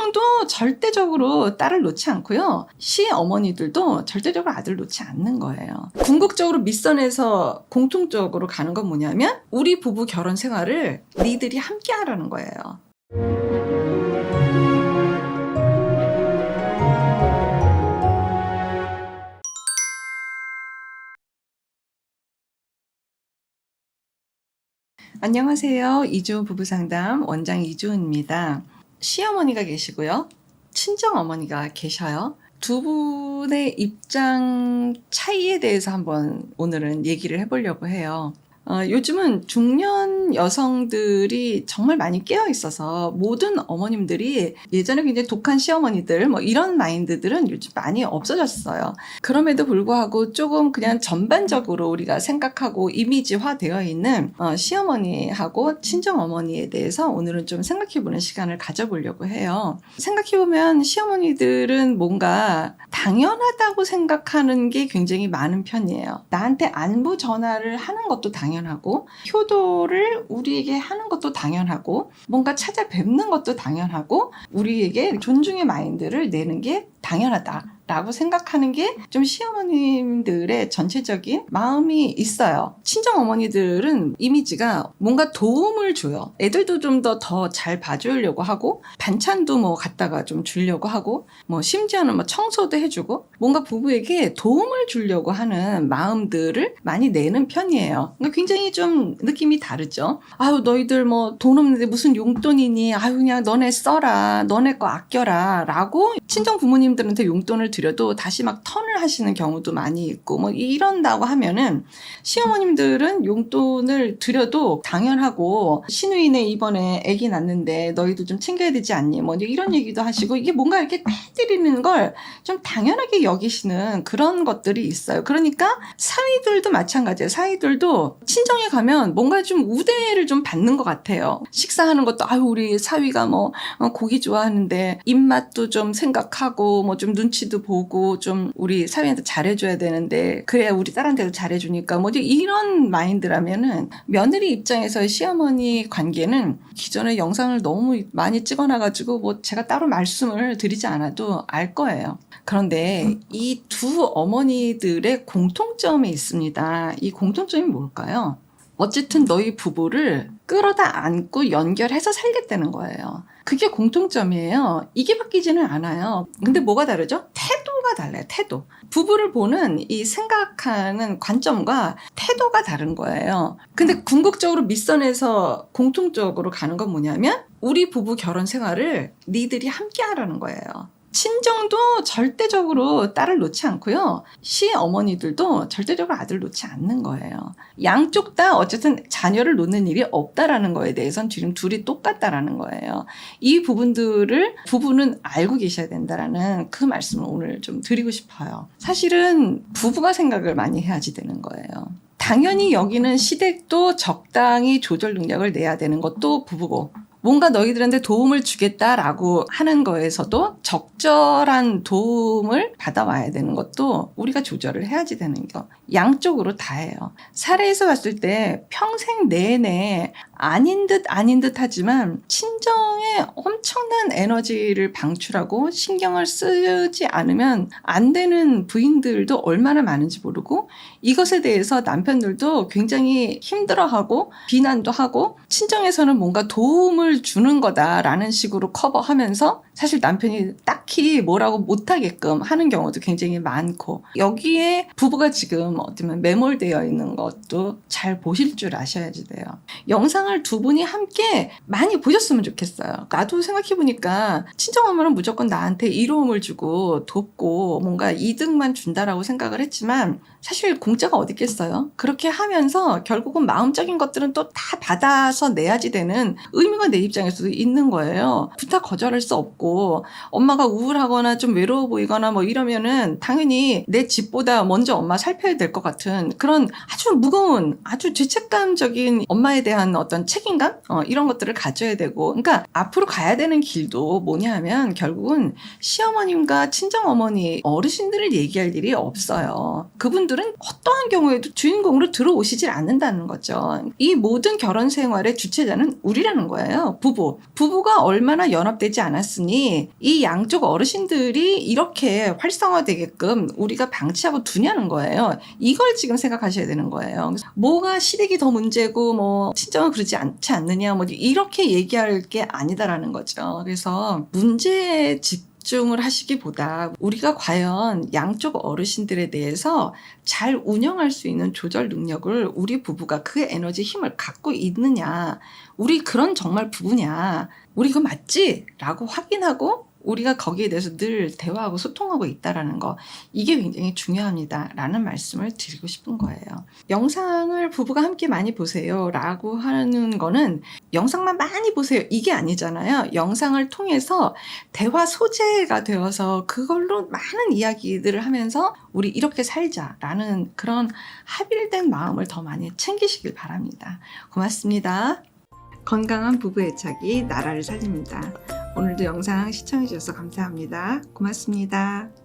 친정도 절대적으로 딸을 놓지 않고요. 시어머니들도 절대적으로 아들 놓지 않는 거예요. 궁극적으로 밑선에서 공통적으로 가는 건 뭐냐면 우리 부부 결혼 생활을 니들이 함께 하라는 거예요. 안녕하세요. 이주은 부부상담 원장 이주은입니다. 시어머니가 계시고요. 친정어머니가 계셔요. 두 분의 입장 차이에 대해서 한번 오늘은 얘기를 해보려고 해요. 요즘은 중년 여성들이 정말 많이 깨어 있어서 모든 어머님들이 예전에 굉장히 독한 시어머니들 뭐 이런 마인드들은 요즘 많이 없어졌어요. 그럼에도 불구하고 조금 그냥 전반적으로 우리가 생각하고 이미지화 되어 있는 시어머니하고 친정어머니에 대해서 오늘은 좀 생각해보는 시간을 가져보려고 해요. 생각해보면 시어머니들은 뭔가 당연하다고 생각하는 게 굉장히 많은 편이에요. 나한테 안부 전화를 하는 것도 당연하고 효도를 우리에게 하는 것도 당연하고 뭔가 찾아뵙는 것도 당연하고 우리에게 존중의 마인드를 내는 게 당연하다 라고 생각하는 게 좀 시어머님들의 전체적인 마음이 있어요. 친정어머니들은 이미지가 뭔가 도움을 줘요. 애들도 좀 더 잘 봐주려고 하고 반찬도 뭐 갖다가 좀 주려고 하고 뭐 심지어는 뭐 청소도 해주고 뭔가 부부에게 도움을 주려고 하는 마음들을 많이 내는 편이에요. 그러니까 굉장히 좀 느낌이 다르죠. 아유 너희들 뭐 돈 없는데 무슨 용돈이니 아유 그냥 너네 써라 너네 거 아껴라 라고 친정 부모님들한테 용돈을 드려도 다시 막 턴을 하시는 경우도 많이 있고 뭐 이런다고 하면은 시어머님들은 용돈을 드려도 당연하고 시누이네 이번에 아기 낳는데 너희도 좀 챙겨야 되지 않니 뭐 이런 얘기도 하시고 이게 뭔가 이렇게 해드리는 걸 좀 당연하게 여기시는 그런 것들이 있어요. 그러니까 사위들도 마찬가지예요. 사위들도 친정에 가면 뭔가 좀 우대를 좀 받는 것 같아요. 식사하는 것도 아유 우리 사위가 뭐 고기 좋아하는데 입맛도 좀 생각하고 뭐 좀 눈치도 보고 좀 우리 사위한테 잘해줘야 되는데 그래야 우리 딸한테도 잘해주니까 뭐 이런 마인드라면은 며느리 입장에서의 시어머니 관계는 기존에 영상을 너무 많이 찍어놔가지고 뭐 제가 따로 말씀을 드리지 않아도 알 거예요. 그런데 이 두 어머니들의 공통점이 있습니다. 이 공통점이 뭘까요? 어쨌든 너희 부부를 끌어다 안고 연결해서 살겠다는 거예요. 그게 공통점이에요. 이게 바뀌지는 않아요. 근데 뭐가 다르죠? 태도가 달라요. 태도. 부부를 보는 이 생각하는 관점과 태도가 다른 거예요. 근데 궁극적으로 밑선에서 공통적으로 가는 건 뭐냐면 우리 부부 결혼 생활을 니들이 함께 하라는 거예요. 친정도 절대적으로 딸을 놓지 않고요. 시어머니들도 절대적으로 아들 놓지 않는 거예요. 양쪽 다 어쨌든 자녀를 놓는 일이 없다라는 거에 대해서는 지금 둘이 똑같다라는 거예요. 이 부부는 알고 계셔야 된다라는 그 말씀을 오늘 좀 드리고 싶어요. 사실은 부부가 생각을 많이 해야지 되는 거예요. 당연히 여기는 시댁도 적당히 조절 능력을 내야 되는 것도 부부고 뭔가 너희들한테 도움을 주겠다라고 하는 거에서도 적절한 도움을 받아와야 되는 것도 우리가 조절을 해야지 되는 거. 양쪽으로 다예요. 사례에서 봤을 때 평생 내내 아닌 듯 하지만 친정에 엄청난 에너지를 방출하고 신경을 쓰지 않으면 안 되는 부인들도 얼마나 많은지 모르고 이것에 대해서 남편들도 굉장히 힘들어하고 비난도 하고 친정에서는 뭔가 도움을 주는 거다라는 식으로 커버하면서 사실 남편이 딱히 뭐라고 못하게끔 하는 경우도 굉장히 많고 여기에 부부가 지금 어쩌면 매몰되어 있는 것도 잘 보실 줄 아셔야지 돼요. 영상을 두 분이 함께 많이 보셨으면 좋겠어요. 나도 생각해보니까 친정엄마는 무조건 나한테 이로움을 주고 돕고 뭔가 이득만 준다라고 생각을 했지만 사실 공짜가 어디 있겠어요? 그렇게 하면서 결국은 마음적인 것들은 또 다 받아서 내야지 되는 의미가 내 입장에서도 있는 거예요. 부탁 거절할 수 없고 엄마가 우울하거나 좀 외로워 보이거나 뭐 이러면은 당연히 내 집보다 먼저 엄마 살펴야 될 것 같은 그런 아주 무거운, 아주 죄책감적인 엄마에 대한 어떤 책임감? 이런 것들을 가져야 되고, 그러니까 앞으로 가야 되는 길도 뭐냐 하면 결국은 시어머님과 친정어머니, 어르신들을 얘기할 일이 없어요. 그분들은 어떠한 경우에도 주인공으로 들어오시질 않는다는 거죠. 이 모든 결혼 생활의 주체자는 우리라는 거예요. 부부가 얼마나 연합되지 않았으니 이 양쪽 어르신들이 이렇게 활성화되게끔 우리가 방치하고 두냐는 거예요. 이걸 지금 생각하셔야 되는 거예요. 뭐가 시댁이 더 문제고 뭐 친정은 그러지 않지 않느냐 뭐 이렇게 얘기할 게 아니다라는 거죠. 그래서 문제에 집중을 하시기보다 우리가 과연 양쪽 어르신들에 대해서 잘 운영할 수 있는 조절 능력을 우리 부부가 그 에너지 힘을 갖고 있느냐, 우리 그런 정말 부부냐, 우리 그거 맞지? 라고 확인하고 우리가 거기에 대해서 늘 대화하고 소통하고 있다라는 거, 이게 굉장히 중요합니다 라는 말씀을 드리고 싶은 거예요. 영상을 부부가 함께 많이 보세요 라고 하는 거는 영상만 많이 보세요 이게 아니잖아요. 영상을 통해서 대화 소재가 되어서 그걸로 많은 이야기들을 하면서 우리 이렇게 살자 라는 그런 합일된 마음을 더 많이 챙기시길 바랍니다. 고맙습니다. 건강한 부부 애착이 나라를 살립니다. 오늘도 영상 시청해 주셔서 감사합니다. 고맙습니다.